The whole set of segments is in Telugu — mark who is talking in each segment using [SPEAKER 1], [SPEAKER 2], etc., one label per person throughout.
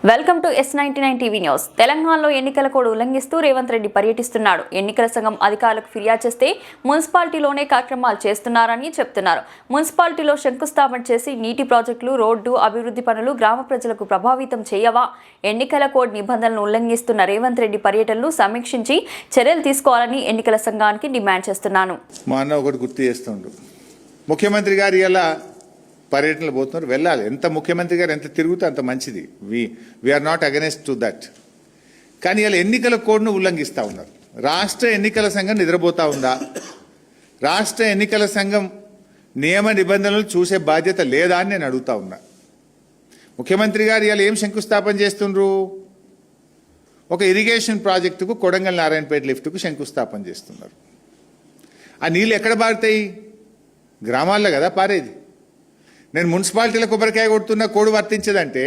[SPEAKER 1] Welcome to S99 TV news. తెలంగాణలో ఎన్నికల కోడ్ ఉల్లంఘిస్తూ రేవంత్ రెడ్డి పర్యటిస్తున్నాడు. ఎన్నికల సంఘం అధికారులకు ఫిర్యాదు చేస్తే మున్సిపాలిటీలోనే కార్యక్రమాలు చేస్తున్నారని చెప్తున్నారు. మున్సిపాలిటీలో శంకుస్థాపన చేసి నీటి ప్రాజెక్టులు, రోడ్డు అభివృద్ధి పనులు గ్రామ ప్రజలకు ప్రభావితం చేయవా? ఎన్నికల కోడ్ నిబంధనలను ఉల్లంఘిస్తున్న రేవంత్ రెడ్డి పర్యటనలు సమీక్షించి చర్యలు తీసుకోవాలని ఎన్నికల సంఘానికి డిమాండ్ చేస్తున్నాను.
[SPEAKER 2] ముఖ్యమంత్రి గారు ఇలా పర్యటనలు పోతున్నారు, వెళ్ళాలి. ఎంత ముఖ్యమంత్రి గారు ఎంత తిరుగుతూ అంత మంచిది. We are not against to that. కానీ ఇలా ఎన్నికల కోడ్ను ఉల్లంఘిస్తూ ఉన్నారు. రాష్ట్ర ఎన్నికల సంఘం నిద్రపోతూ ఉందా? రాష్ట్ర ఎన్నికల సంఘం నియమ నిబంధనలు చూసే బాధ్యత లేదా అని నేను అడుగుతా ఉన్నా. ముఖ్యమంత్రి గారు ఇలా ఏం శంకుస్థాపన చేస్తుండ్రు? ఒక ఇరిగేషన్ ప్రాజెక్టుకు కొడంగల్ నారాయణపేట లిఫ్ట్కు శంకుస్థాపన చేస్తున్నారు. ఆ నీళ్ళు ఎక్కడ పారుతాయి? గ్రామాల్లో కదా పారేది. నేను మున్సిపాలిటీల కొబ్బరికాయ కొడుతున్న కోడ్ వర్తించదంటే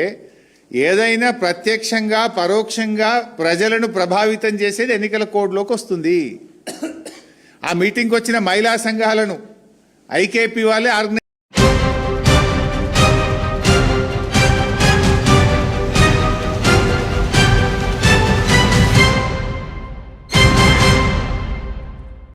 [SPEAKER 2] ఏదైనా ప్రత్యక్షంగా పరోక్షంగా ప్రజలను ప్రభావితం చేసేది ఎన్నికల కోడ్లోకి వస్తుంది. ఆ మీటింగ్కి వచ్చిన మహిళా సంఘాలను ఐకేపీ వాళ్ళే ఆర్గనైజ్